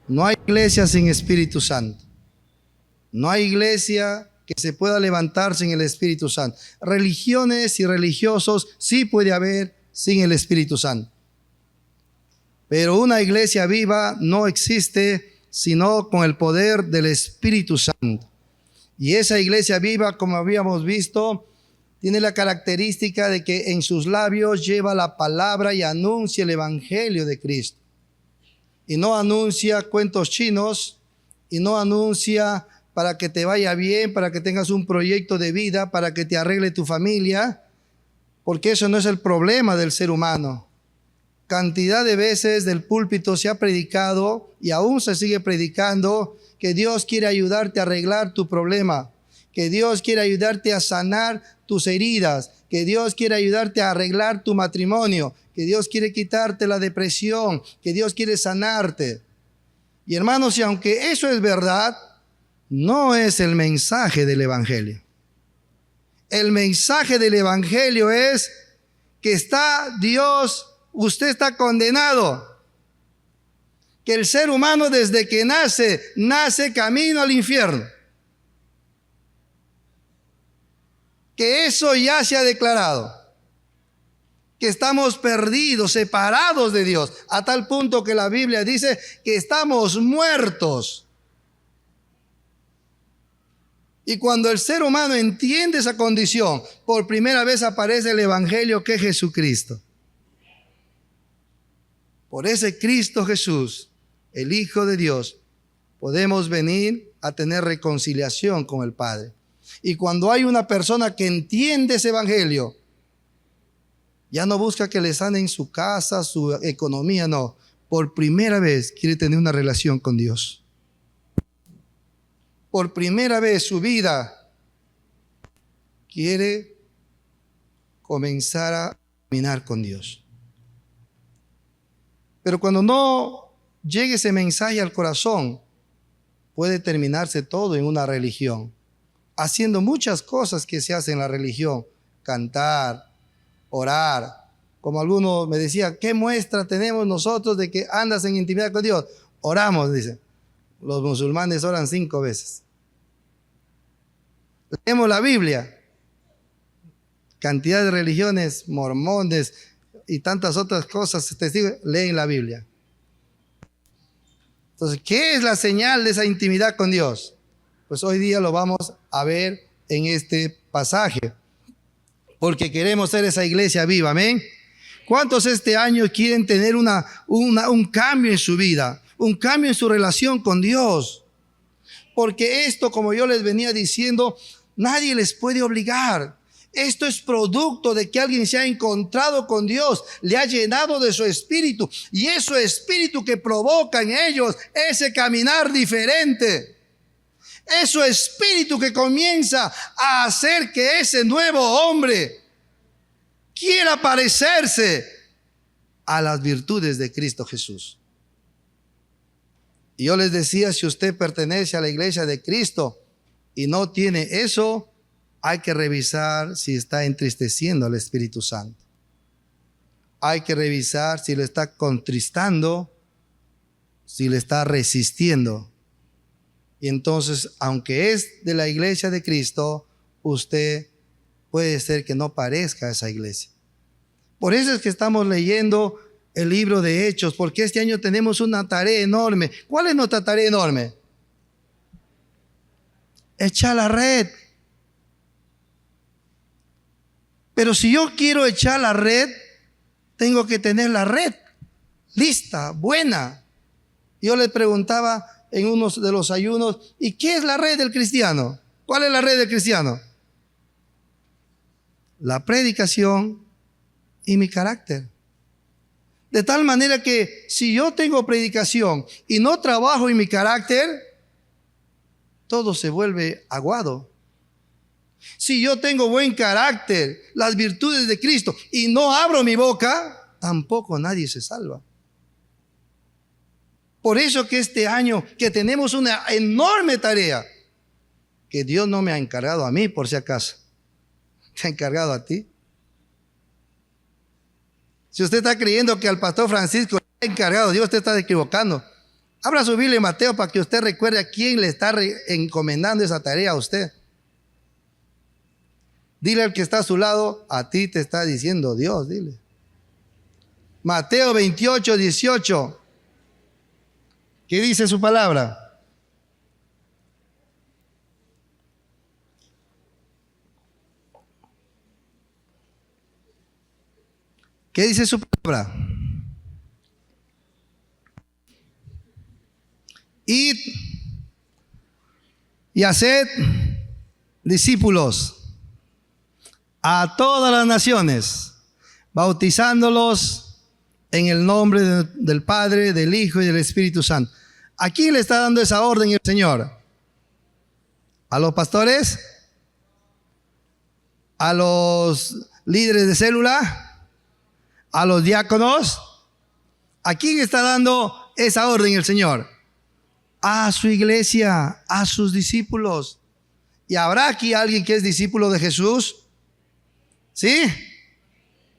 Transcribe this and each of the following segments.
No hay iglesia sin Espíritu Santo. No hay iglesia que se pueda levantar sin el Espíritu Santo. Religiones y religiosos sí puede haber sin el Espíritu Santo. Pero una iglesia viva no existe sino con el poder del Espíritu Santo. Y esa iglesia viva, como habíamos visto, tiene la característica de que en sus labios lleva la palabra y anuncia el evangelio de Cristo. Y no anuncia cuentos chinos, y no anuncia para que te vaya bien, para que tengas un proyecto de vida, para que te arregle tu familia, porque eso no es el problema del ser humano. Cantidad de veces del púlpito se ha predicado y aún se sigue predicando que Dios quiere ayudarte a arreglar tu problema, que Dios quiere ayudarte a sanar tus heridas, que Dios quiere ayudarte a arreglar tu matrimonio, que Dios quiere quitarte la depresión, que Dios quiere sanarte. Y hermanos, y aunque eso es verdad, no es el mensaje del evangelio. El mensaje del evangelio es que está Dios, usted está condenado. Que el ser humano desde que nace camino al infierno. Que eso ya se ha declarado. Que estamos perdidos, separados de Dios, a tal punto que la Biblia dice que estamos muertos. Y cuando el ser humano entiende esa condición, por primera vez aparece el evangelio que es Jesucristo. Por ese Cristo Jesús, el Hijo de Dios, podemos venir a tener reconciliación con el Padre. Y cuando hay una persona que entiende ese evangelio, ya no busca que le sanen su casa, su economía, no. Por primera vez quiere tener una relación con Dios. Por primera vez su vida quiere comenzar a caminar con Dios. Pero cuando no llegue ese mensaje al corazón, puede terminarse todo en una religión, haciendo muchas cosas que se hacen en la religión, cantar, orar. Como alguno me decía, ¿qué muestra tenemos nosotros de que andas en intimidad con Dios? Oramos, dice. Los musulmanes oran 5 veces. Leemos la Biblia. Cantidad de religiones, mormones y tantas otras cosas, testigos, leen la Biblia. Entonces, ¿qué es la señal de esa intimidad con Dios? Pues hoy día lo vamos a ver en este pasaje. Porque queremos ser esa iglesia viva, amén. ¿Cuántos este año quieren tener un cambio en su vida? Un cambio en su relación con Dios. Porque esto, como yo les venía diciendo, nadie les puede obligar. Esto es producto de que alguien se ha encontrado con Dios, le ha llenado de su espíritu. Y es su espíritu que provoca en ellos ese caminar diferente. Es su espíritu que comienza a hacer que ese nuevo hombre quiera parecerse a las virtudes de Cristo Jesús. Y yo les decía, si usted pertenece a la iglesia de Cristo y no tiene eso, hay que revisar si está entristeciendo al Espíritu Santo. Hay que revisar si lo está contristando, si le está resistiendo. Y entonces, aunque es de la iglesia de Cristo, usted puede ser que no parezca a esa iglesia. Por eso es que estamos leyendo el libro de Hechos, porque este año tenemos una tarea enorme. ¿Cuál es nuestra tarea enorme? Echar la red. Pero si yo quiero echar la red, tengo que tener la red lista, buena. Yo le preguntaba en uno de los ayunos, ¿y qué es la red del cristiano? ¿Cuál es la red del cristiano? La predicación y mi carácter. De tal manera que si yo tengo predicación y no trabajo en mi carácter, todo se vuelve aguado. Si yo tengo buen carácter, las virtudes de Cristo, y no abro mi boca, tampoco nadie se salva. Por eso que este año que tenemos una enorme tarea, que Dios no me ha encargado a mí por si acaso, te ha encargado a ti. Si usted está creyendo que al pastor Francisco le ha encargado Dios, usted está equivocando. Abra su Biblia en Mateo para que usted recuerde a quién le está encomendando esa tarea a usted. Dile al que está a su lado, a ti te está diciendo Dios, dile. Mateo 28, 18. ¿Qué dice su palabra? ¿Qué dice su palabra? Id y haced discípulos a todas las naciones, bautizándolos en el nombre del Padre, del Hijo y del Espíritu Santo. ¿A quién le está dando esa orden el Señor? ¿A los pastores? ¿A los líderes de célula? ¿A los diáconos? ¿A quién está dando esa orden el Señor? A su iglesia, a sus discípulos. ¿Y habrá aquí alguien que es discípulo de Jesús? ¿Sí?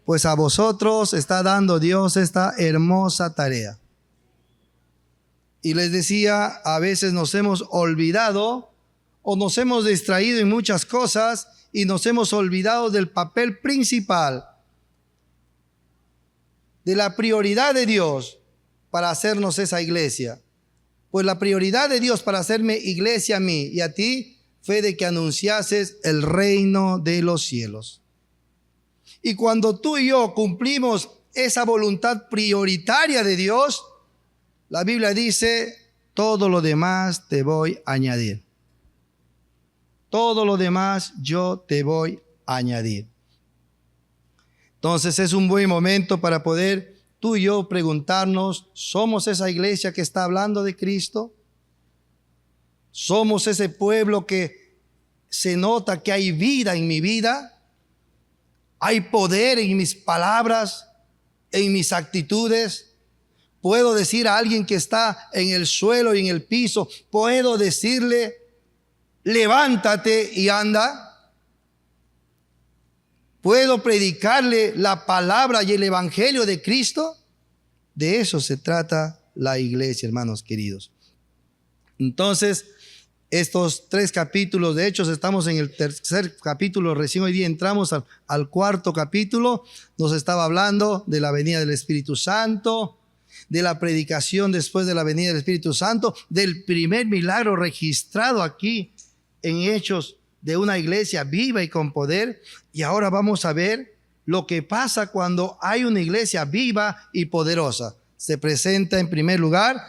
Pues a vosotros está dando Dios esta hermosa tarea. Y les decía, a veces nos hemos olvidado o nos hemos distraído en muchas cosas y nos hemos olvidado del papel principal, de la prioridad de Dios para hacernos esa iglesia. Pues la prioridad de Dios para hacerme iglesia a mí y a ti fue de que anunciases el reino de los cielos. Y cuando tú y yo cumplimos esa voluntad prioritaria de Dios, la Biblia dice, todo lo demás te voy a añadir. Todo lo demás yo te voy a añadir. Entonces es un buen momento para poder tú y yo preguntarnos, ¿somos esa iglesia que está hablando de Cristo? ¿Somos ese pueblo que se nota que hay vida en mi vida? ¿Hay poder en mis palabras, en mis actitudes? ¿Puedo decir a alguien que está en el suelo y en el piso, puedo decirle, levántate y anda? ¿Puedo predicarle la palabra y el evangelio de Cristo? De eso se trata la iglesia, hermanos queridos. Entonces, estos 3 capítulos, de hecho estamos en el tercer capítulo, recién hoy día entramos al cuarto capítulo, nos estaba hablando de la venida del Espíritu Santo, de la predicación después de la venida del Espíritu Santo, del primer milagro registrado aquí en Hechos de una iglesia viva y con poder. Y ahora vamos a ver lo que pasa cuando hay una iglesia viva y poderosa. Se presenta en primer lugar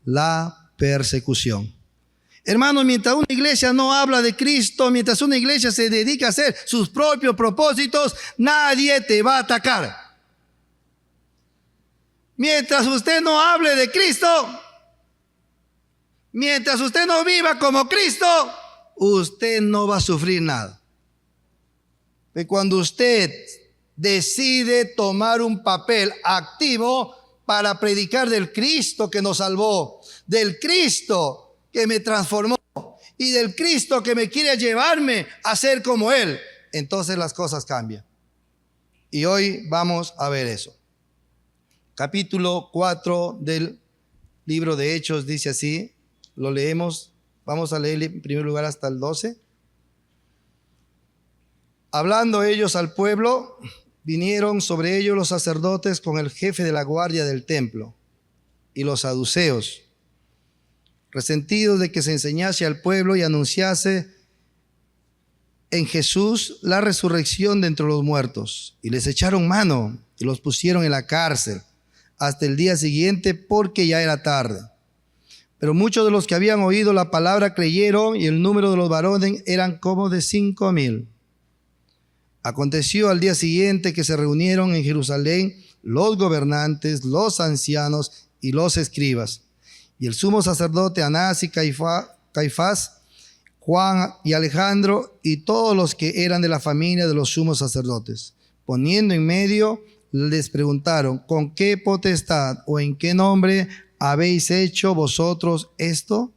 la persecución. Hermanos, mientras una iglesia no habla de Cristo, mientras una iglesia se dedica a hacer sus propios propósitos, nadie te va a atacar. Mientras usted no hable de Cristo, mientras usted no viva como Cristo, usted no va a sufrir nada. Pero cuando usted decide tomar un papel activo para predicar del Cristo que nos salvó, del Cristo que me transformó y del Cristo que me quiere llevarme a ser como Él, entonces las cosas cambian. Y hoy vamos a ver eso. Capítulo 4 del libro de Hechos dice así, lo leemos, vamos a leer en primer lugar hasta el 12. Hablando ellos al pueblo, vinieron sobre ellos los sacerdotes con el jefe de la guardia del templo y los saduceos, resentidos de que se enseñase al pueblo y anunciase en Jesús la resurrección de entre los muertos. Y les echaron mano y los pusieron en la cárcel hasta el día siguiente, porque ya era tarde. Pero muchos de los que habían oído la palabra creyeron, y el número de los varones eran como de 5,000. Aconteció al día siguiente que se reunieron en Jerusalén los gobernantes, los ancianos y los escribas, y el sumo sacerdote Anás y Caifás, Juan y Alejandro, y todos los que eran de la familia de los sumos sacerdotes. Poniendo en medio, les preguntaron, ¿con qué potestad o en qué nombre habéis hecho vosotros esto?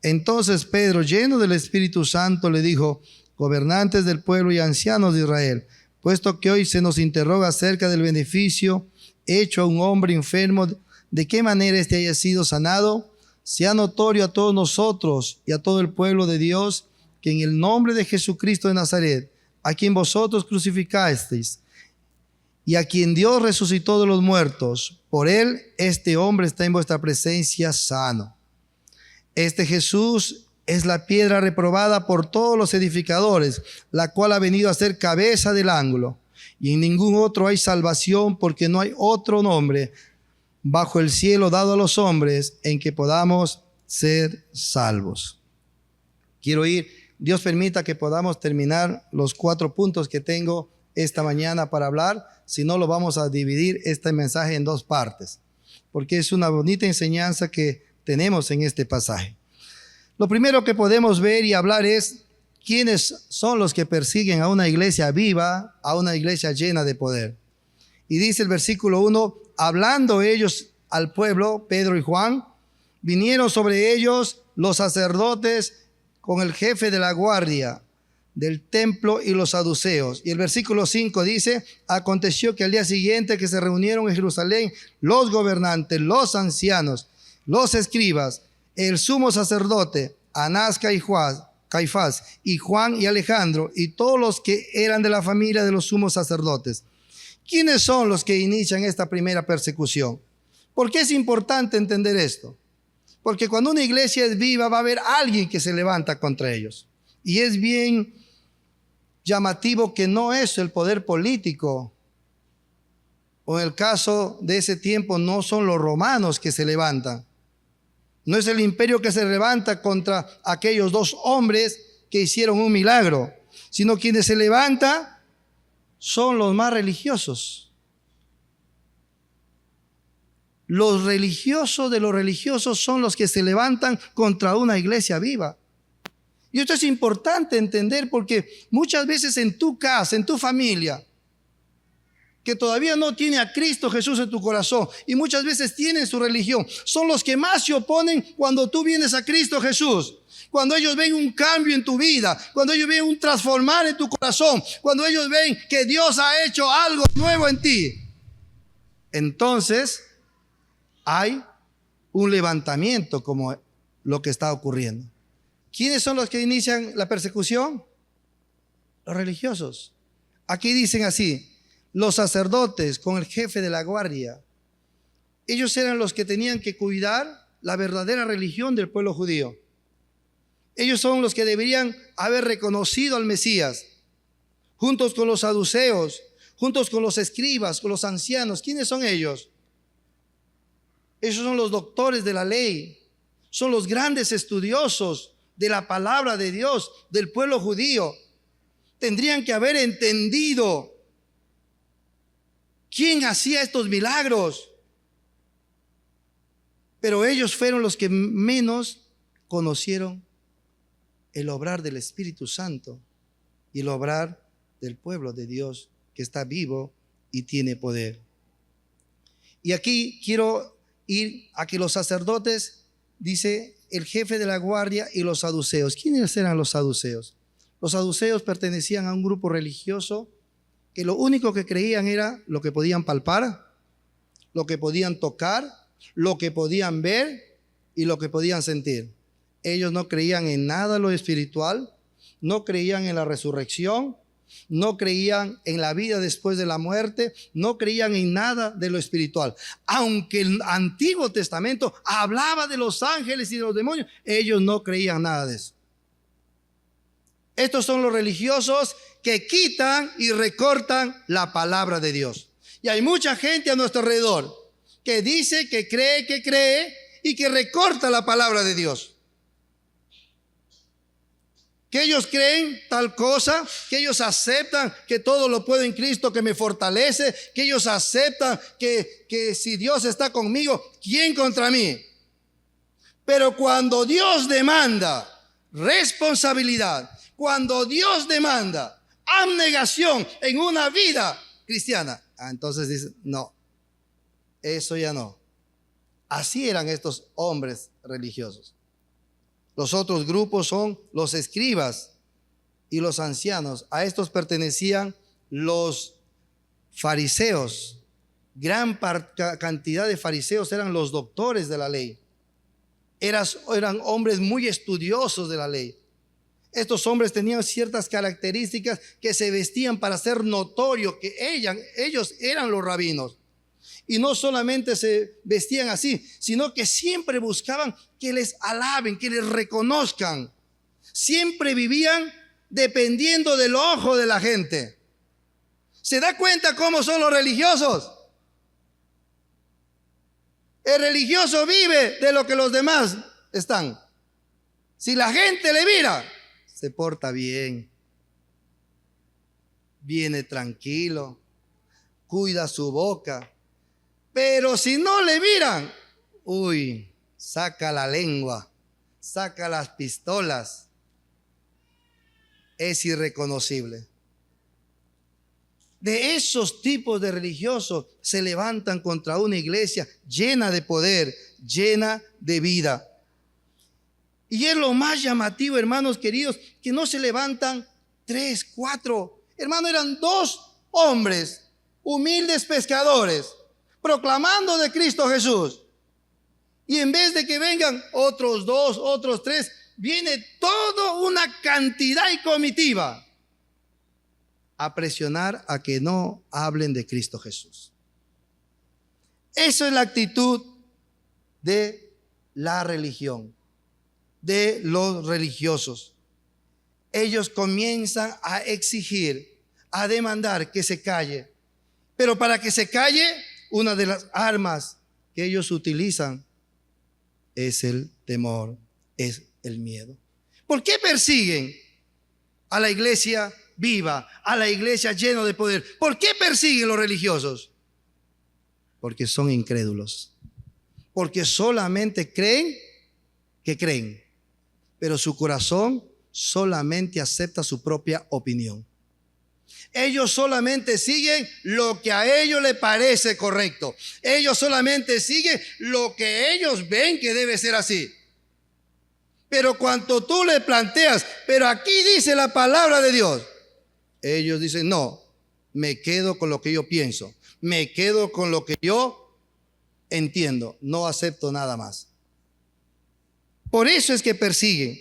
Entonces Pedro, lleno del Espíritu Santo, le dijo, gobernantes del pueblo y ancianos de Israel, puesto que hoy se nos interroga acerca del beneficio hecho a un hombre enfermo de qué manera éste haya sido sanado, sea notorio a todos nosotros y a todo el pueblo de Dios que en el nombre de Jesucristo de Nazaret, a quien vosotros crucificasteis y a quien Dios resucitó de los muertos, por él este hombre está en vuestra presencia sano. Este Jesús es la piedra reprobada por todos los edificadores, la cual ha venido a ser cabeza del ángulo. Y en ningún otro hay salvación, porque no hay otro nombre bajo el cielo dado a los hombres en que podamos ser salvos. Dios permita que podamos terminar los 4 puntos que tengo esta mañana para hablar. Si no, lo vamos a dividir este mensaje en 2 partes, porque es una bonita enseñanza que tenemos en este pasaje. Lo primero que podemos ver y hablar es quiénes son los que persiguen a una iglesia viva, a una iglesia llena de poder. Y dice el versículo 1, hablando ellos al pueblo, Pedro y Juan, vinieron sobre ellos los sacerdotes con el jefe de la guardia del templo y los saduceos. Y el versículo 5 dice, aconteció que al día siguiente que se reunieron en Jerusalén los gobernantes, los ancianos, los escribas, el sumo sacerdote, Anás, Caifás, y Juan y Alejandro, y todos los que eran de la familia de los sumos sacerdotes. ¿Quiénes son los que inician esta primera persecución? ¿Por qué es importante entender esto? Porque cuando una iglesia es viva va a haber alguien que se levanta contra ellos. Y es bien llamativo que no es el poder político, o en el caso de ese tiempo no son los romanos que se levantan. No es el imperio que se levanta contra aquellos 2 hombres que hicieron un milagro, sino quienes se levantan son los más religiosos. Los religiosos de los religiosos son los que se levantan contra una iglesia viva. Y esto es importante entender, porque muchas veces en tu casa, en tu familia, que todavía no tiene a Cristo Jesús en tu corazón y muchas veces tienen su religión, son los que más se oponen cuando tú vienes a Cristo Jesús. Cuando ellos ven un cambio en tu vida, cuando ellos ven un transformar en tu corazón, cuando ellos ven que Dios ha hecho algo nuevo en ti, entonces hay un levantamiento como lo que está ocurriendo. ¿Quiénes son los que inician la persecución? Los religiosos. Aquí dicen así, los sacerdotes con el jefe de la guardia. Ellos eran los que tenían que cuidar la verdadera religión del pueblo judío. Ellos son los que deberían haber reconocido al Mesías, juntos con los saduceos, juntos con los escribas, con los ancianos. ¿Quiénes son ellos? Ellos son los doctores de la ley, son los grandes estudiosos de la palabra de Dios, del pueblo judío. Tendrían que haber entendido quién hacía estos milagros. Pero ellos fueron los que menos conocieron el obrar del Espíritu Santo y el obrar del pueblo de Dios que está vivo y tiene poder. Y aquí quiero ir a que los sacerdotes, dice el jefe de la guardia, y los saduceos. ¿Quiénes eran los saduceos? Los saduceos pertenecían a un grupo religioso que lo único que creían era lo que podían palpar, lo que podían tocar, lo que podían ver y lo que podían sentir. Ellos no creían en nada lo espiritual, no creían en la resurrección, no creían en la vida después de la muerte, no creían en nada de lo espiritual. Aunque el Antiguo Testamento hablaba de los ángeles y de los demonios, ellos no creían nada de eso. Estos son los religiosos que quitan y recortan la palabra de Dios. Y hay mucha gente a nuestro alrededor que dice que cree y que recorta la palabra de Dios. Que ellos creen tal cosa, que ellos aceptan que todo lo puedo en Cristo que me fortalece, que ellos aceptan que si Dios está conmigo, ¿quién contra mí? Pero cuando Dios demanda responsabilidad, cuando Dios demanda abnegación en una vida cristiana, entonces dicen, no, eso ya no. Así eran estos hombres religiosos. Los otros grupos son los escribas y los ancianos. A estos pertenecían los fariseos. cantidad de fariseos eran los doctores de la ley. Eran hombres muy estudiosos de la ley. Estos hombres tenían ciertas características que se vestían para hacer notorio que ellos eran los rabinos. Y no solamente se vestían así, sino que siempre buscaban que les alaben, que les reconozcan. Siempre vivían dependiendo del ojo de la gente. ¿Se da cuenta cómo son los religiosos? El religioso vive de lo que los demás están. Si la gente le mira, se porta bien, viene tranquilo, cuida su boca. Pero si no le miran, saca la lengua, saca las pistolas. Es irreconocible. De esos tipos de religiosos se levantan contra una iglesia llena de poder, llena de vida. Y es lo más llamativo, hermanos queridos, que no se levantan 3, 4. Hermanos, eran 2 hombres, humildes pescadores, proclamando de Cristo Jesús. Y en vez de que vengan otros 2, otros 3, viene toda una cantidad y comitiva a presionar a que no hablen de Cristo Jesús. Eso es la actitud de la religión, de los religiosos. Ellos comienzan a exigir, a demandar que se calle. Pero para que se calle, una de las armas que ellos utilizan es el temor, es el miedo. ¿Por qué persiguen a la iglesia viva, a la iglesia llena de poder? ¿Por qué persiguen los religiosos? Porque son incrédulos. Porque solamente creen que creen, pero su corazón solamente acepta su propia opinión. Ellos solamente siguen lo que a ellos les parece correcto. Ellos solamente siguen lo que ellos ven que debe ser así. Pero cuando tú le planteas, pero aquí dice la palabra de Dios, ellos dicen, no, me quedo con lo que yo pienso, me quedo con lo que yo entiendo, no acepto nada más. Por eso es que persiguen.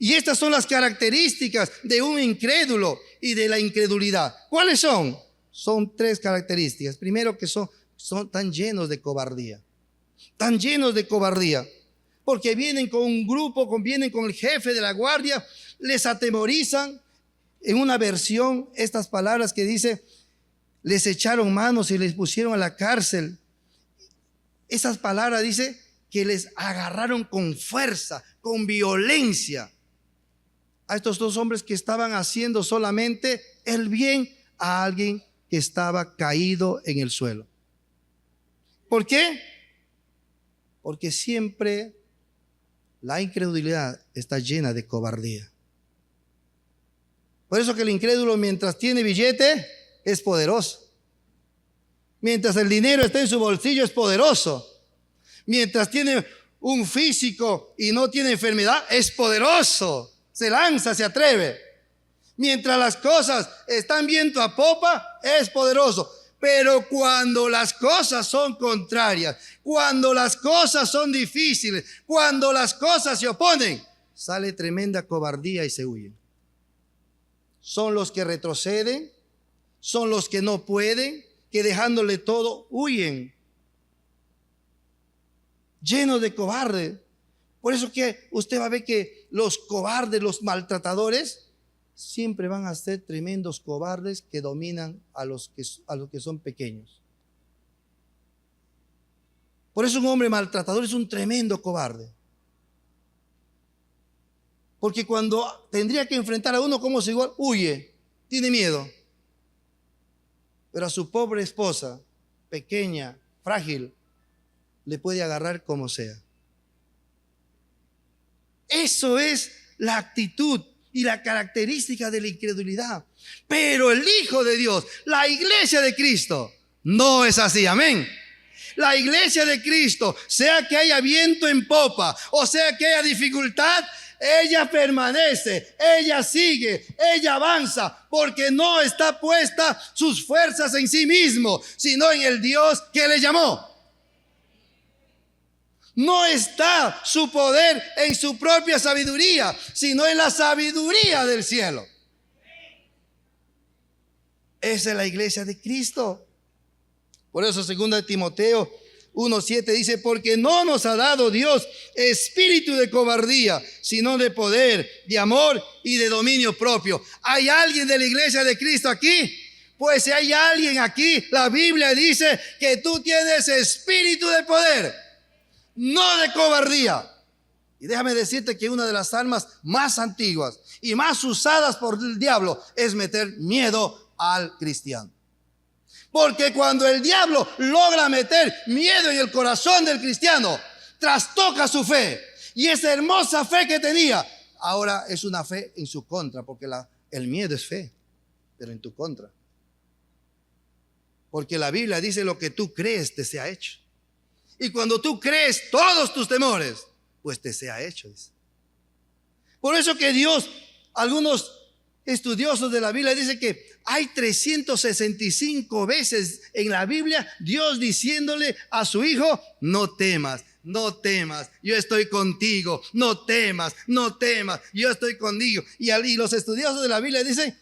Y estas son las características de un incrédulo y de la incredulidad. ¿Cuáles son? Son 3 características. Primero, que son tan llenos de cobardía. Tan llenos de cobardía. Porque vienen con un grupo, vienen con el jefe de la guardia, les atemorizan. En una versión, estas palabras que dice, les echaron manos y les pusieron a la cárcel. Esas palabras dice que les agarraron con fuerza, con violencia. A estos 2 hombres que estaban haciendo solamente el bien a alguien que estaba caído en el suelo. ¿Por qué? Porque siempre la incredulidad está llena de cobardía. Por eso que el incrédulo, mientras tiene billete, es poderoso. Mientras el dinero está en su bolsillo, es poderoso. Mientras tiene un físico y no tiene enfermedad, es poderoso. Se lanza, se atreve. Mientras las cosas están viento a popa, es poderoso. Pero cuando las cosas son contrarias, cuando las cosas son difíciles, cuando las cosas se oponen, sale tremenda cobardía y se huye. Son los que retroceden, son los que no pueden, que dejándole todo, huyen. Llenos de cobardes. Por eso que usted va a ver que los cobardes, los maltratadores, siempre van a ser tremendos cobardes que dominan a los que son pequeños. Por eso un hombre maltratador es un tremendo cobarde. Porque cuando tendría que enfrentar a uno como si igual, huye, tiene miedo. Pero a su pobre esposa, pequeña, frágil, le puede agarrar como sea. Eso es la actitud y la característica de la incredulidad. Pero el Hijo de Dios, la iglesia de Cristo, no es así. Amén. La iglesia de Cristo, sea que haya viento en popa o sea que haya dificultad, ella permanece, ella sigue, ella avanza, porque no está puesta sus fuerzas en sí mismo, sino en el Dios que le llamó. No está su poder en su propia sabiduría, sino en la sabiduría del cielo. Esa es la iglesia de Cristo. Por eso 2 Timoteo 1:7 dice, porque no nos ha dado Dios espíritu de cobardía, sino de poder, de amor y de dominio propio. ¿Hay alguien de la iglesia de Cristo aquí? Pues si hay alguien aquí, la Biblia dice que tú tienes espíritu de poder, no de cobardía. Y déjame decirte que una de las armas más antiguas y más usadas por el diablo es meter miedo al cristiano. Porque cuando el diablo logra meter miedo en el corazón del cristiano, trastoca su fe. Y esa hermosa fe que tenía, ahora es una fe en su contra, porque el miedo es fe, pero en tu contra. Porque la Biblia dice, lo que tú crees te sea hecho. Y cuando tú crees todos tus temores, pues te sea hecho, dice. Por eso que Dios, algunos estudiosos de la Biblia dicen que hay 365 veces en la Biblia Dios diciéndole a su hijo, no temas, no temas, yo estoy contigo, no temas, no temas, yo estoy contigo. Y los estudiosos de la Biblia dicen,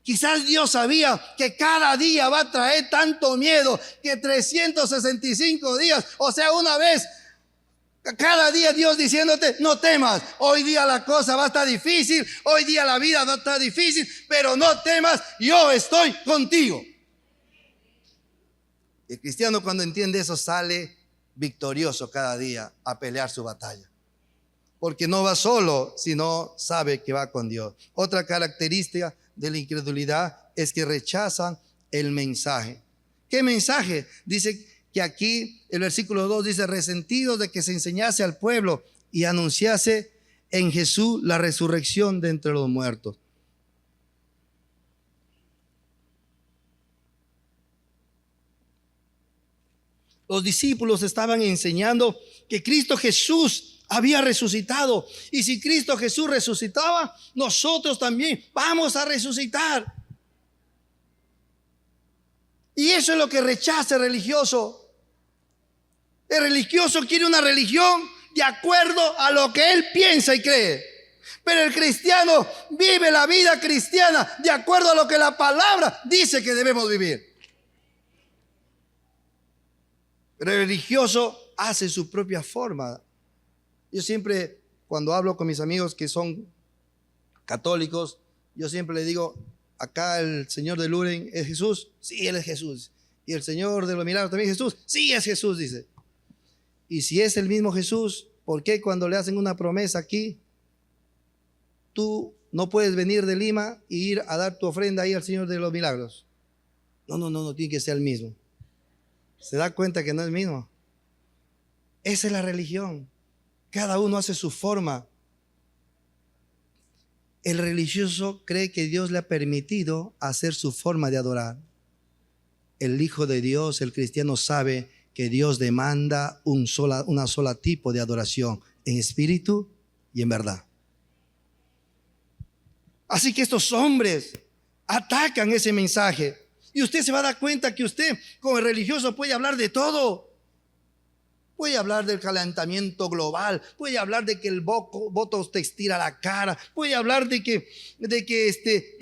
quizás Dios sabía que cada día va a traer tanto miedo que 365 días, o sea, una vez cada día Dios diciéndote, no temas, hoy día la cosa va a estar difícil, hoy día la vida va a estar difícil, pero no temas, yo estoy contigo. El cristiano cuando entiende eso sale victorioso cada día a pelear su batalla. Porque no va solo, sino sabe que va con Dios. Otra característica de la incredulidad es que rechazan el mensaje. ¿Qué mensaje? Dice que aquí el versículo 2 dice, resentidos de que se enseñase al pueblo y anunciase en Jesús la resurrección de entre los muertos. Los discípulos estaban enseñando que Cristo Jesús había resucitado. Y si Cristo Jesús resucitaba, nosotros también vamos a resucitar. Y eso es lo que rechaza el religioso. El religioso quiere una religión de acuerdo a lo que él piensa y cree. Pero el cristiano vive la vida cristiana de acuerdo a lo que la palabra dice que debemos vivir. Pero el religioso hace su propia forma. Yo siempre, cuando hablo con mis amigos que son católicos, yo siempre les digo, acá el Señor de Lourdes es Jesús. Sí, Él es Jesús. Y el Señor de los Milagros también es Jesús. Sí, es Jesús, dice. Y si es el mismo Jesús, ¿por qué cuando le hacen una promesa aquí, tú no puedes venir de Lima e ir a dar tu ofrenda ahí al Señor de los Milagros? No, tiene que ser el mismo. ¿Se da cuenta que no es el mismo? Esa es la religión. Cada uno hace su forma. El religioso cree que Dios le ha permitido hacer su forma de adorar. El Hijo de Dios, el cristiano, sabe que Dios demanda una sola tipo de adoración, en espíritu y en verdad. Así que estos hombres atacan ese mensaje. Y usted se va a dar cuenta que usted, como religioso, puede hablar de todo. Puede hablar del calentamiento global, puede hablar de que el botox te estira la cara, puede hablar de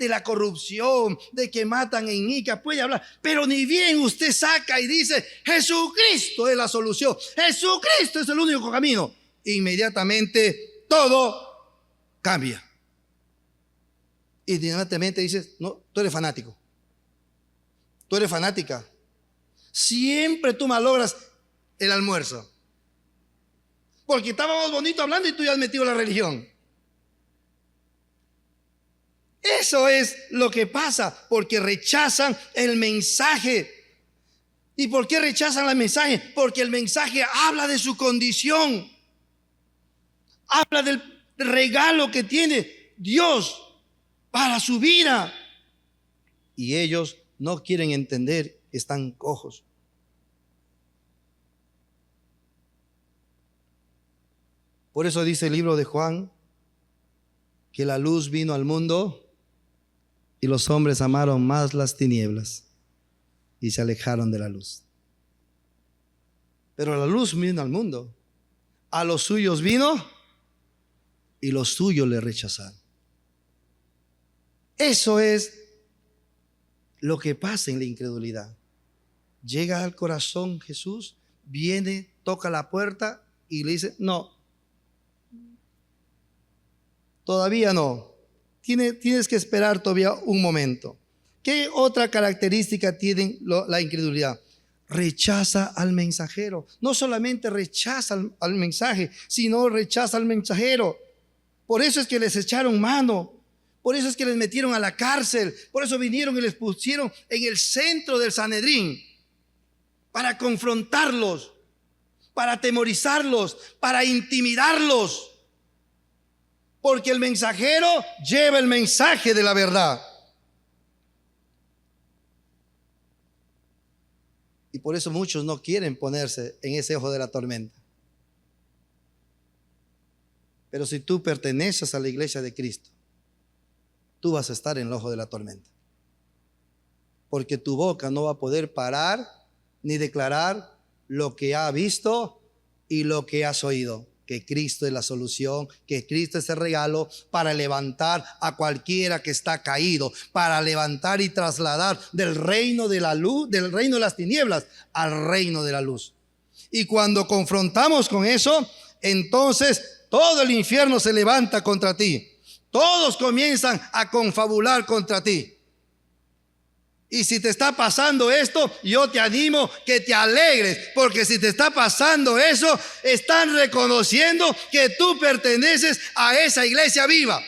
la corrupción, de que matan en Ica, puede hablar, pero ni bien usted saca y dice, Jesucristo es la solución, Jesucristo es el único camino, inmediatamente todo cambia. Y inmediatamente dices, no, tú eres fanático, tú eres fanática, siempre tú malogras el almuerzo. Porque estábamos bonito hablando y tú ya has metido la religión. Eso es lo que pasa, porque rechazan el mensaje. ¿Y por qué rechazan el mensaje? Porque el mensaje habla de su condición. Habla del regalo que tiene Dios para su vida. Y ellos no quieren entender, están cojos. Por eso dice el libro de Juan, que la luz vino al mundo y los hombres amaron más las tinieblas y se alejaron de la luz. Pero la luz vino al mundo, a los suyos vino y los suyos le rechazaron. Eso es lo que pasa en la incredulidad. Llega al corazón Jesús, viene, toca la puerta y le dice: no, todavía no. Tienes que esperar todavía un momento. ¿Qué otra característica tiene la incredulidad? Rechaza al mensajero. No solamente rechaza al mensaje, sino rechaza al mensajero. Por eso es que les echaron mano. Por eso es que les metieron a la cárcel. Por eso vinieron y les pusieron en el centro del Sanedrín, para confrontarlos, para atemorizarlos, para intimidarlos. Porque el mensajero lleva el mensaje de la verdad. Y por eso muchos no quieren ponerse en ese ojo de la tormenta. Pero si tú perteneces a la iglesia de Cristo, tú vas a estar en el ojo de la tormenta. Porque tu boca no va a poder parar ni declarar lo que ha visto y lo que has oído. Que Cristo es la solución, que Cristo es el regalo para levantar a cualquiera que está caído, para levantar y trasladar del reino de la luz, del reino de las tinieblas al reino de la luz. Y cuando confrontamos con eso, entonces todo el infierno se levanta contra ti. Todos comienzan a confabular contra ti. Y si te está pasando esto, yo te animo que te alegres, porque si te está pasando eso, están reconociendo que tú perteneces a esa iglesia viva.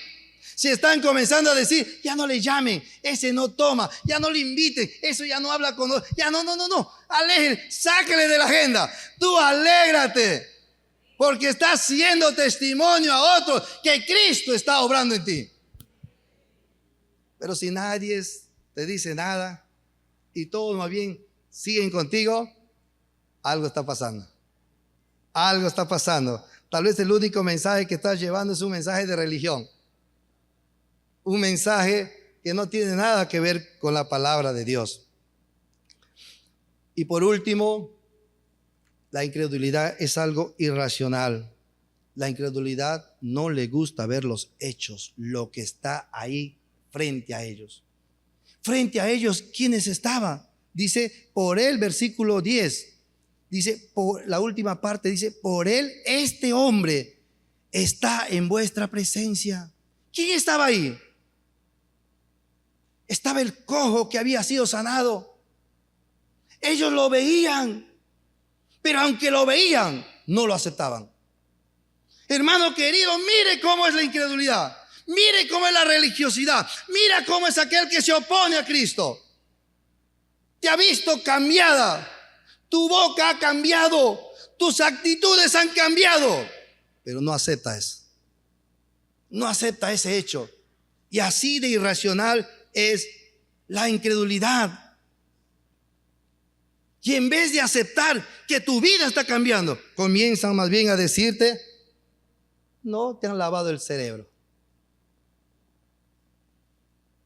Si están comenzando a decir: ya no le llamen, ese no toma, ya no le inviten, eso ya no habla con nosotros, ya no, alejen, sáquele de la agenda. Tú alégrate, porque estás siendo testimonio a otros que Cristo está obrando en ti. Pero si nadie te dice nada y todos más bien siguen contigo, algo está pasando. Algo está pasando. Tal vez el único mensaje que estás llevando es un mensaje de religión. Un mensaje que no tiene nada que ver con la palabra de Dios. Y por último, la incredulidad es algo irracional. La incredulidad no le gusta ver los hechos, lo que está ahí frente a ellos. Frente a ellos, ¿quiénes estaban? Dice, por él, versículo 10. Dice, por la última parte, dice, por él este hombre está en vuestra presencia. ¿Quién estaba ahí? Estaba el cojo que había sido sanado. Ellos lo veían, pero aunque lo veían, no lo aceptaban. Hermano querido, mire cómo es la incredulidad. Mire cómo es la religiosidad. Mira cómo es aquel que se opone a Cristo. Te ha visto cambiada. Tu boca ha cambiado. Tus actitudes han cambiado. Pero no acepta eso. No acepta ese hecho. Y así de irracional es la incredulidad. Y en vez de aceptar que tu vida está cambiando, comienzan más bien a decirte: no te han lavado el cerebro.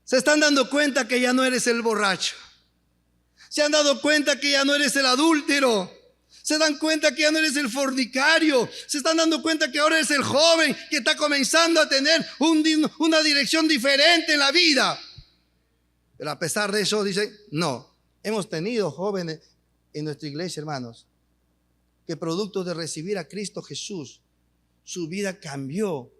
Se están dando cuenta que ya no eres el borracho. Se han dado cuenta que ya no eres el adúltero. Se dan cuenta que ya no eres el fornicario. Se están dando cuenta que ahora eres el joven que está comenzando a tener una dirección diferente en la vida. Pero a pesar de eso dicen: no, hemos tenido jóvenes en nuestra iglesia, hermanos, que producto de recibir a Cristo Jesús, su vida cambió.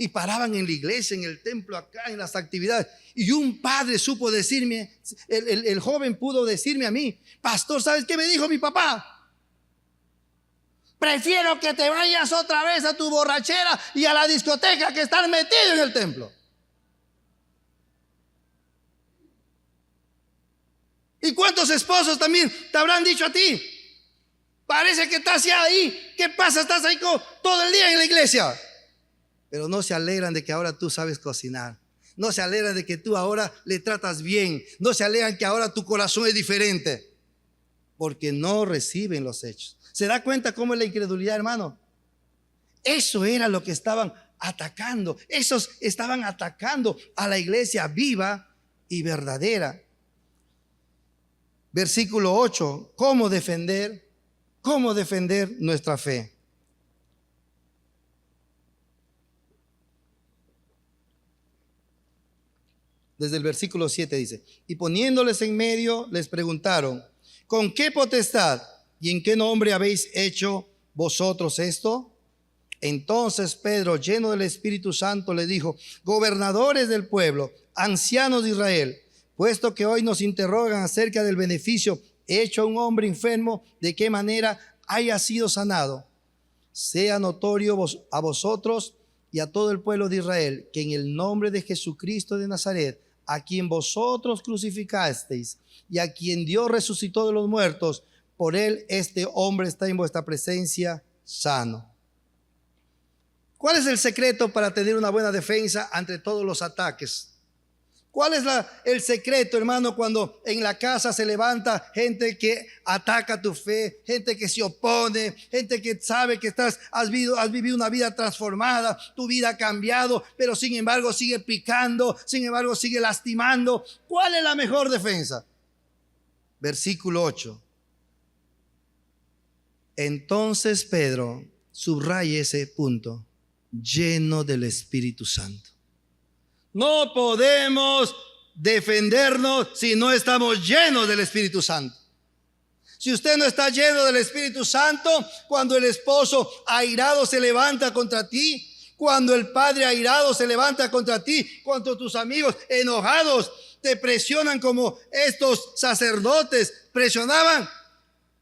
Y paraban en la iglesia, en el templo, acá, en las actividades. Y un padre supo decirme, el joven pudo decirme a mí: pastor, ¿sabes qué me dijo mi papá? Prefiero que te vayas otra vez a tu borrachera y a la discoteca que estar metido en el templo. ¿Y cuántos esposos también te habrán dicho a ti? Parece que estás ya ahí. ¿Qué pasa? Estás ahí todo el día en la iglesia. Pero no se alegran de que ahora tú sabes cocinar. No se alegran de que tú ahora le tratas bien. No se alegran que ahora tu corazón es diferente. Porque no reciben los hechos. ¿Se da cuenta cómo es la incredulidad, hermano? Eso era lo que estaban atacando. Esos estaban atacando a la iglesia viva y verdadera. Versículo 8, ¿cómo defender nuestra fe? Desde el versículo 7 dice: y poniéndoles en medio, les preguntaron: ¿con qué potestad y en qué nombre habéis hecho vosotros esto? Entonces Pedro, lleno del Espíritu Santo, le dijo: gobernadores del pueblo, ancianos de Israel, puesto que hoy nos interrogan acerca del beneficio hecho a un hombre enfermo, de qué manera haya sido sanado, sea notorio a vosotros y a todo el pueblo de Israel, que en el nombre de Jesucristo de Nazaret, a quien vosotros crucificasteis y a quien Dios resucitó de los muertos, por él este hombre está en vuestra presencia sano. ¿Cuál es el secreto para tener una buena defensa ante todos los ataques? ¿Cuál es el secreto, hermano, cuando en la casa se levanta gente que ataca tu fe, gente que se opone, gente que sabe que has vivido una vida transformada, tu vida ha cambiado, pero sin embargo sigue picando, sin embargo sigue lastimando? ¿Cuál es la mejor defensa? Versículo 8. Entonces Pedro, subraya ese punto, lleno del Espíritu Santo. No podemos defendernos si no estamos llenos del Espíritu Santo. Si usted no está lleno del Espíritu Santo, cuando el esposo airado se levanta contra ti, cuando el padre airado se levanta contra ti, cuando tus amigos enojados te presionan como estos sacerdotes presionaban,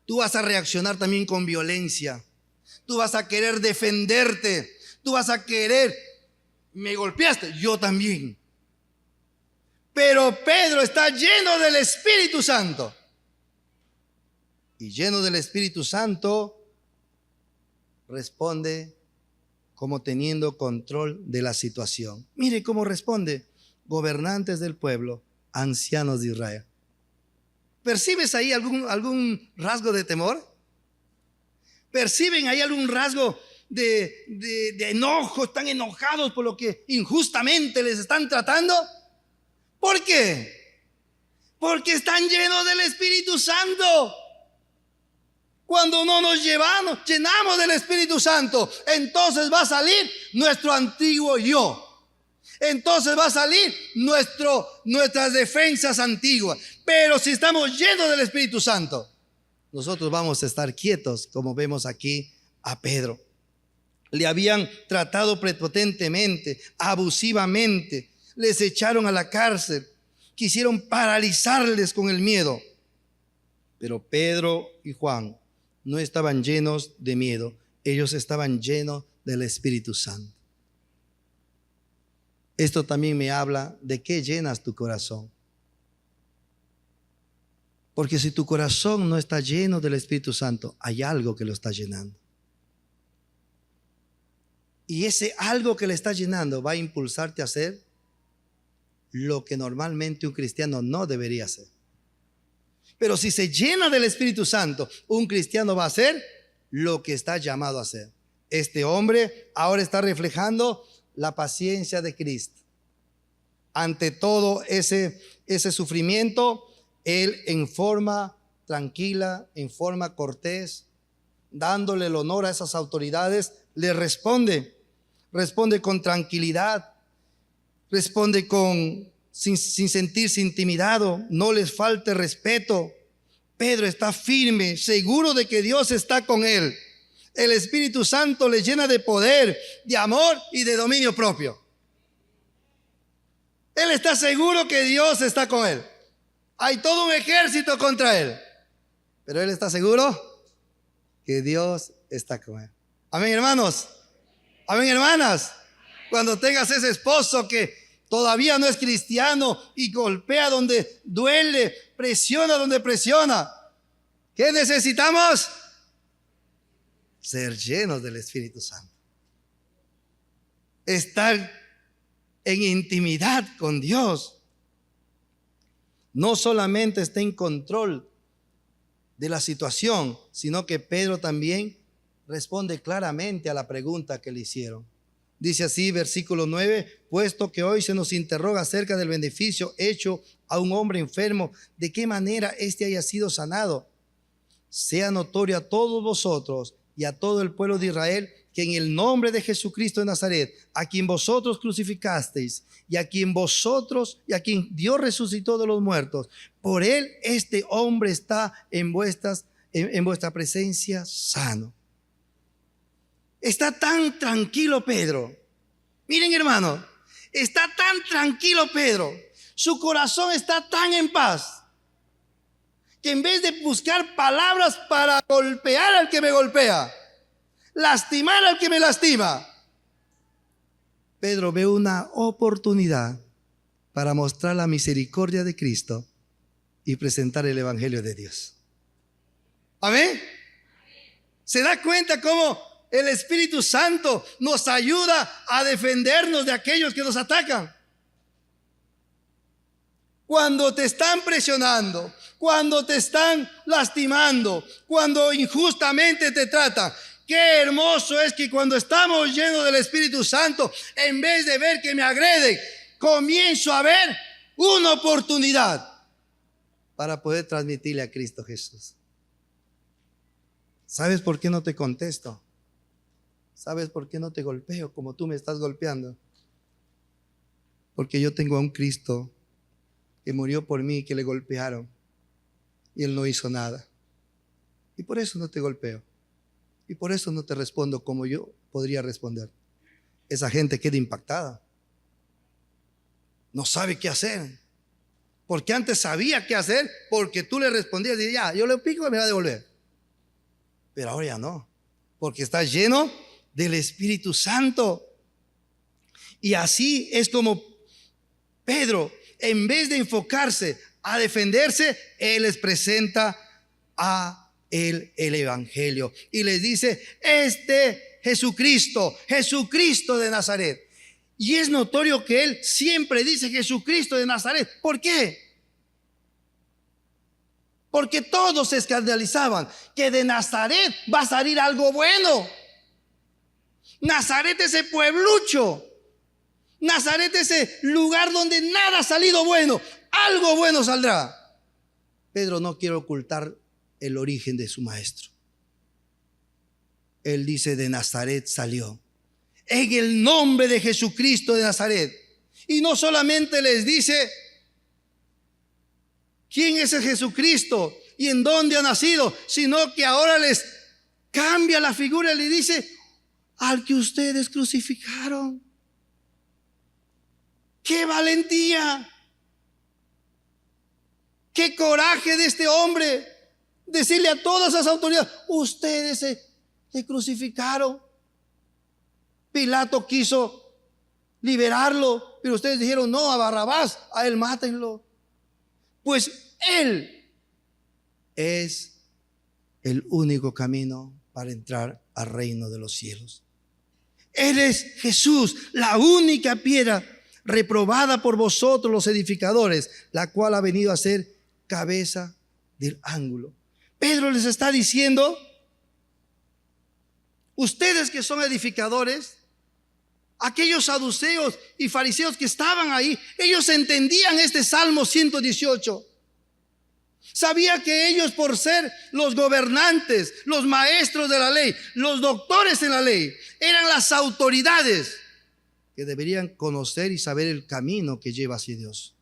tú vas a reaccionar también con violencia. Tú vas a querer defenderte. Tú vas a querer: me golpeaste, yo también. Pero Pedro está lleno del Espíritu Santo. Y lleno del Espíritu Santo, responde como teniendo control de la situación. Mire cómo responde: gobernantes del pueblo, ancianos de Israel. ¿Percibes ahí algún rasgo de temor? ¿Perciben ahí algún rasgo de enojo? ¿Están enojados por lo que injustamente les están tratando? ¿Por qué? Porque están llenos del Espíritu Santo. Cuando no nos llenamos del Espíritu Santo, entonces va a salir nuestro antiguo yo. Entonces va a salir nuestras defensas antiguas. Pero si estamos llenos del Espíritu Santo, nosotros vamos a estar quietos, como vemos aquí a Pedro. Le habían tratado prepotentemente, abusivamente, les echaron a la cárcel, quisieron paralizarles con el miedo. Pero Pedro y Juan no estaban llenos de miedo, ellos estaban llenos del Espíritu Santo. Esto también me habla de qué llenas tu corazón. Porque si tu corazón no está lleno del Espíritu Santo, hay algo que lo está llenando. Y ese algo que le está llenando va a impulsarte a hacer lo que normalmente un cristiano no debería hacer. Pero si se llena del Espíritu Santo, un cristiano va a hacer lo que está llamado a hacer. Este hombre ahora está reflejando la paciencia de Cristo. Ante todo ese sufrimiento, él en forma tranquila, en forma cortés, dándole el honor a esas autoridades, le responde con tranquilidad, responde sin sentirse intimidado, no les falte respeto. Pedro está firme, seguro de que Dios está con él. El Espíritu Santo le llena de poder, de amor y de dominio propio. Él está seguro que Dios está con él. Hay todo un ejército contra él, pero él está seguro que Dios está con él. Amén, hermanos. Amén, hermanas. Cuando tengas ese esposo que todavía no es cristiano y golpea donde duele, presiona donde presiona, ¿qué necesitamos? Ser llenos del Espíritu Santo. Estar en intimidad con Dios. No solamente está en control de la situación, sino que Pedro también responde claramente a la pregunta que le hicieron. Dice así, versículo 9, puesto que hoy se nos interroga acerca del beneficio hecho a un hombre enfermo, de qué manera éste haya sido sanado. Sea notorio a todos vosotros y a todo el pueblo de Israel que en el nombre de Jesucristo de Nazaret, a quien vosotros crucificasteis y a quien Dios resucitó de los muertos, por él este hombre está en vuestra presencia sano. Está tan tranquilo Pedro. Miren, hermano, está tan tranquilo Pedro. Su corazón está tan en paz que en vez de buscar palabras para golpear al que me golpea, lastimar al que me lastima, Pedro ve una oportunidad para mostrar la misericordia de Cristo y presentar el Evangelio de Dios. Amén. ¿Se da cuenta cómo el Espíritu Santo nos ayuda a defendernos de aquellos que nos atacan? Cuando te están presionando, cuando te están lastimando, cuando injustamente te tratan, qué hermoso es que cuando estamos llenos del Espíritu Santo, en vez de ver que me agreden, comienzo a ver una oportunidad para poder transmitirle a Cristo Jesús. ¿Sabes por qué no te contesto? ¿Sabes por qué no te golpeo como tú me estás golpeando? Porque yo tengo a un Cristo que murió por mí, que le golpearon y Él no hizo nada. Y por eso no te golpeo. Y por eso no te respondo como yo podría responder. Esa gente queda impactada. No sabe qué hacer. Porque antes sabía qué hacer, porque tú le respondías y ya, yo le pico y me va a devolver. Pero ahora ya no, porque está lleno del Espíritu Santo. Y así es como Pedro, en vez de enfocarse a defenderse, él les presenta a el Evangelio y les dice, Jesucristo de Nazaret. Y es notorio que él siempre dice Jesucristo de Nazaret. ¿Por qué? Porque todos se escandalizaban que de Nazaret va a salir algo bueno. Nazaret, ese pueblucho. Nazaret, ese lugar donde nada ha salido bueno. Algo bueno saldrá. Pedro no quiere ocultar el origen de su maestro. Él dice, de Nazaret salió. En el nombre de Jesucristo de Nazaret. Y no solamente les dice quién es el Jesucristo y en dónde ha nacido, sino que ahora les cambia la figura y le dice, al que ustedes crucificaron. ¡Qué valentía! ¡Qué coraje de este hombre! Decirle a todas esas autoridades, ustedes se crucificaron. Pilato quiso liberarlo, pero ustedes dijeron, no, a Barrabás, a él mátenlo. Pues él es el único camino para entrar al reino de los cielos. Él es Jesús, la única piedra reprobada por vosotros los edificadores, la cual ha venido a ser cabeza del ángulo. Pedro les está diciendo, ustedes que son edificadores, aquellos saduceos y fariseos que estaban ahí, ellos entendían este Salmo 118. Sabía que ellos, por ser los gobernantes, los maestros de la ley, los doctores en la ley, eran las autoridades que deberían conocer y saber el camino que lleva hacia Dios.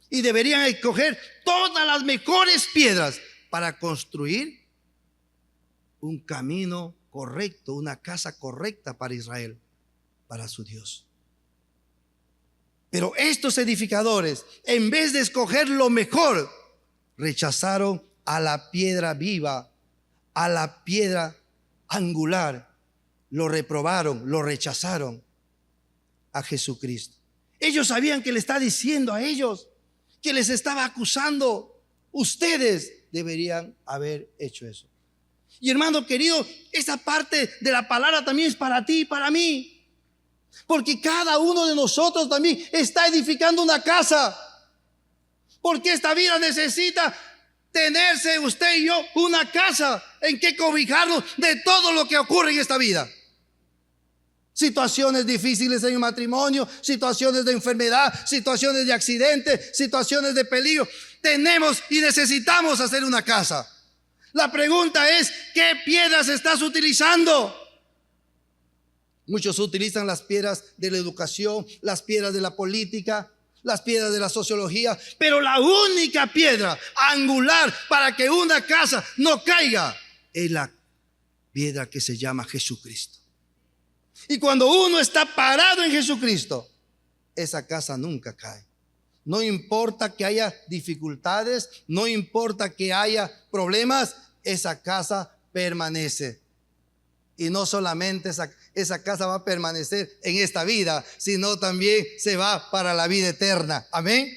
Y deberían escoger todas las mejores piedras para construir un camino correcto, una casa correcta para Israel, para su Dios. Pero estos edificadores, en vez de escoger lo mejor, rechazaron a la piedra viva, a la piedra angular. Lo reprobaron, lo rechazaron a Jesucristo. Ellos sabían que le está diciendo a ellos, que les estaba acusando. Ustedes deberían haber hecho eso. Y hermano querido, esa parte de la palabra también es para ti y para mí. Porque cada uno de nosotros también está edificando una casa. Porque esta vida necesita tenerse usted y yo una casa en que cobijarnos de todo lo que ocurre en esta vida. situaciones difíciles en el matrimonio, situaciones de enfermedad, situaciones de accidente, situaciones de peligro. Tenemos y necesitamos hacer una casa. La pregunta es, ¿qué piedras estás utilizando? Muchos utilizan las piedras de la educación, las piedras de la política, las piedras de la sociología, pero la única piedra angular para que una casa no caiga es la piedra que se llama Jesucristo. Y cuando uno está parado en Jesucristo, esa casa nunca cae. No importa que haya dificultades, no importa que haya problemas, esa casa permanece. Y no solamente esa casa va a permanecer en esta vida, sino también se va para la vida eterna. Amén.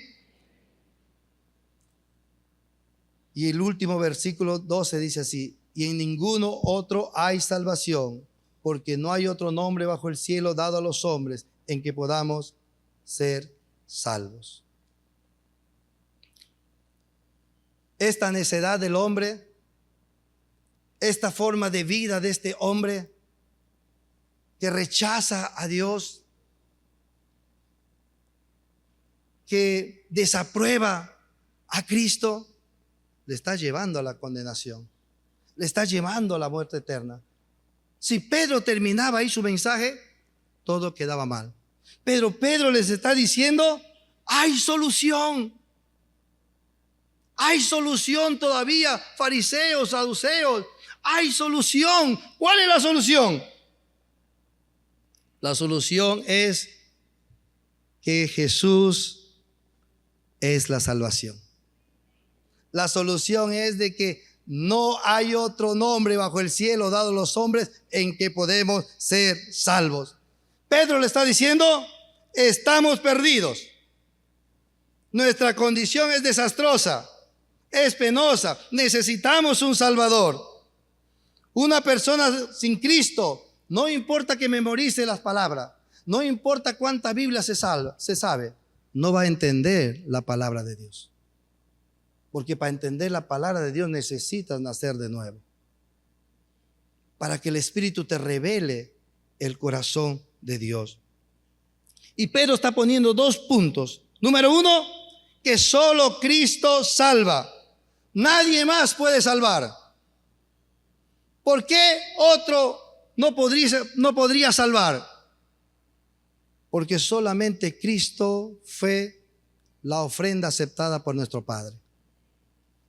Y el último versículo 12 dice así: y en ninguno otro hay salvación, porque no hay otro nombre bajo el cielo dado a los hombres en que podamos ser salvos. Esta necedad del hombre, esta forma de vida de este hombre que rechaza a Dios, que desaprueba a Cristo, le está llevando a la condenación, le está llevando a la muerte eterna. Si Pedro terminaba ahí su mensaje, todo quedaba mal. Pero Pedro les está diciendo, hay solución. Hay solución todavía, fariseos, saduceos. Hay solución. ¿Cuál es la solución? La solución es que Jesús es la salvación. La solución es de que no hay otro nombre bajo el cielo dado a los hombres en que podemos ser salvos. Pedro le está diciendo, estamos perdidos. Nuestra condición es desastrosa, es penosa. Necesitamos un Salvador. Una persona sin Cristo, no importa que memorice las palabras, no importa cuánta Biblia se sabe, no va a entender la palabra de Dios. Porque para entender la palabra de Dios necesitas nacer de nuevo. Para que el Espíritu te revele el corazón de Dios. Y Pedro está poniendo dos puntos. Número uno, que solo Cristo salva. Nadie más puede salvar. ¿Por qué otro no podría salvar? Porque solamente Cristo fue la ofrenda aceptada por nuestro Padre.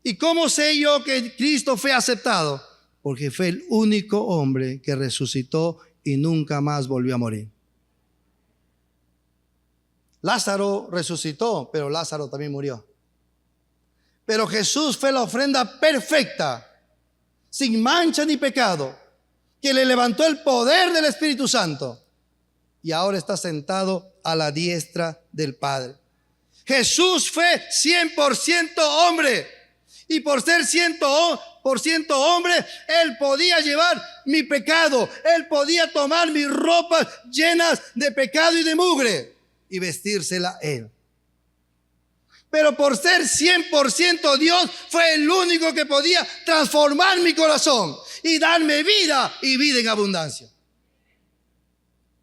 ¿Y cómo sé yo que Cristo fue aceptado? Porque fue el único hombre que resucitó y nunca más volvió a morir. Lázaro resucitó, pero Lázaro también murió. Pero Jesús fue la ofrenda perfecta, sin mancha ni pecado, que le levantó el poder del Espíritu Santo y ahora está sentado a la diestra del Padre. Jesús fue 100% hombre. Y por ser 100% hombre, Él podía llevar mi pecado. Él podía tomar mis ropas llenas de pecado y de mugre y vestírsela Él. Pero por ser 100% Dios, fue el único que podía transformar mi corazón y darme vida y vida en abundancia.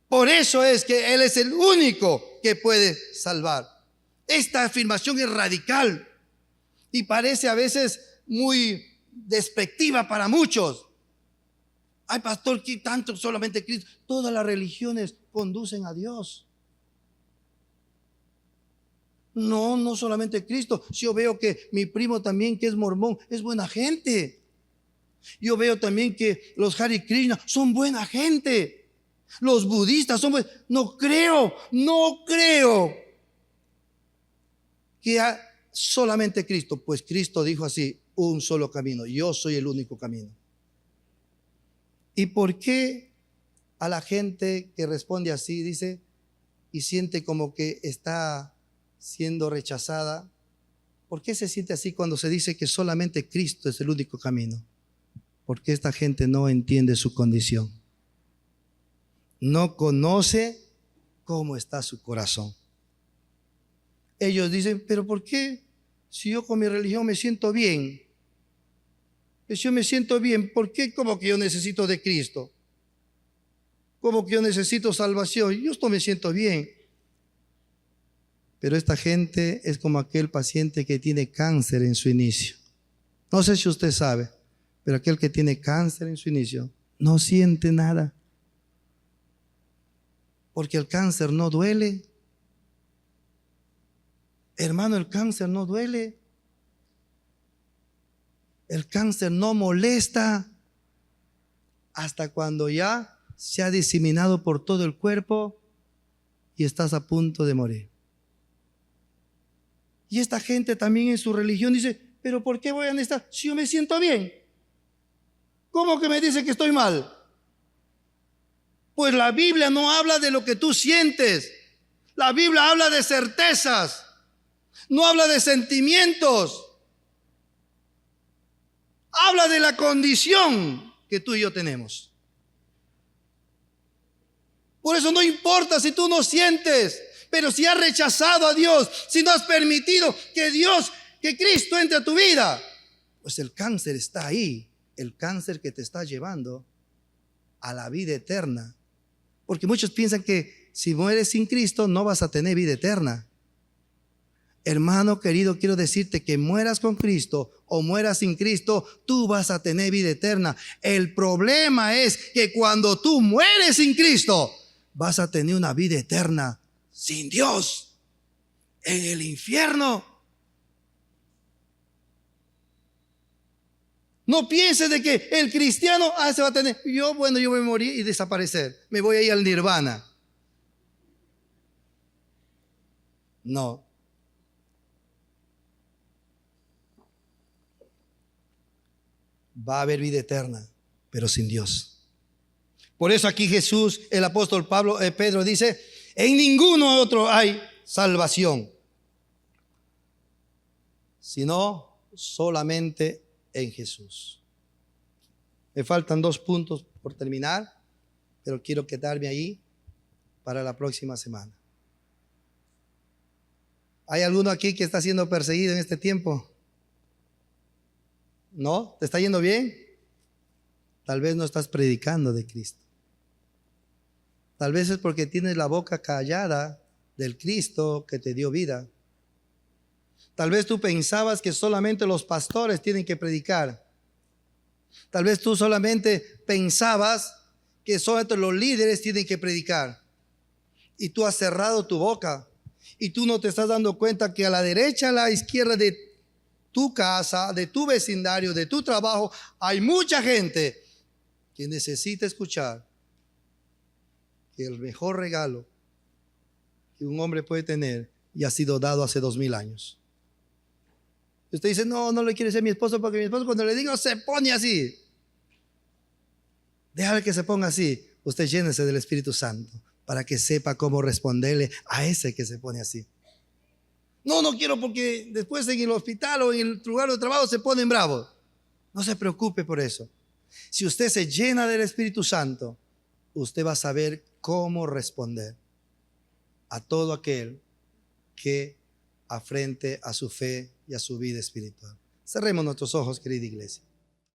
Por eso es que Él es el único que puede salvar. Esta afirmación es radical. Y parece a veces muy despectiva para muchos. Ay, pastor, ¿qué tanto solamente Cristo? Todas las religiones conducen a Dios. No, no solamente Cristo. Yo veo que mi primo también, que es mormón, es buena gente. Yo veo también que los Hare Krishna son buena gente. Los budistas son buenos. No creo que solamente Cristo, pues Cristo dijo así, un solo camino, yo soy el único camino. ¿Y por qué a la gente que responde así, dice, y siente como que está siendo rechazada? ¿Por qué se siente así cuando se dice que solamente Cristo es el único camino? Porque esta gente no entiende su condición. No conoce cómo está su corazón. Ellos dicen, pero ¿por qué? Si yo con mi religión me siento bien. Si yo me siento bien, ¿por qué como que yo necesito de Cristo? ¿Cómo que yo necesito salvación? Yo esto me siento bien. Pero esta gente es como aquel paciente que tiene cáncer en su inicio. No sé si usted sabe, pero aquel que tiene cáncer en su inicio no siente nada. Porque el cáncer no duele. Hermano, el cáncer no duele. El cáncer no molesta hasta cuando ya se ha diseminado por todo el cuerpo y estás a punto de morir. Y esta gente también en su religión dice, pero ¿por qué voy a necesitar si yo me siento bien? ¿Cómo que me dice que estoy mal? Pues la Biblia no habla de lo que tú sientes. La Biblia habla de certezas. No habla de sentimientos. Habla de la condición que tú y yo tenemos. Por eso no importa si tú no sientes, pero si has rechazado a Dios, si no has permitido que Cristo entre a tu vida, pues el cáncer está ahí, el cáncer que te está llevando a la vida eterna. Porque muchos piensan que si mueres sin Cristo no vas a tener vida eterna. Hermano querido, quiero decirte que mueras con Cristo o mueras sin Cristo, tú vas a tener vida eterna. El problema es que cuando tú mueres sin Cristo, vas a tener una vida eterna sin Dios, en el infierno. No pienses de que el cristiano se va a tener, yo voy a morir y desaparecer, me voy a ir al nirvana. No. Va a haber vida eterna, pero sin Dios. Por eso aquí Jesús, el apóstol Pedro dice, en ninguno otro hay salvación, sino solamente en Jesús. Me faltan 2 puntos por terminar, pero quiero quedarme ahí para la próxima semana. ¿Hay alguno aquí que está siendo perseguido en este tiempo? ¿No? ¿Te está yendo bien? Tal vez no estás predicando de Cristo. Tal vez es porque tienes la boca callada del Cristo que te dio vida. Tal vez tú pensabas que solamente los pastores tienen que predicar. Tal vez tú solamente pensabas que solamente los líderes tienen que predicar. Y tú has cerrado tu boca. Y tú no te estás dando cuenta que a la derecha, a la izquierda de tu casa, de tu vecindario, de tu trabajo, hay mucha gente que necesita escuchar que el mejor regalo que un hombre puede tener ya ha sido dado hace 2000 años. Usted dice, no le quiere decir a mi esposo porque mi esposo cuando le digo se pone así. Déjame que se ponga así. Usted llénese del Espíritu Santo para que sepa cómo responderle a ese que se pone así. No quiero porque después en el hospital o en el lugar de trabajo se ponen bravos. No se preocupe por eso. Si usted se llena del Espíritu Santo, usted va a saber cómo responder a todo aquel que afrente a su fe y a su vida espiritual. Cerremos nuestros ojos, querida iglesia.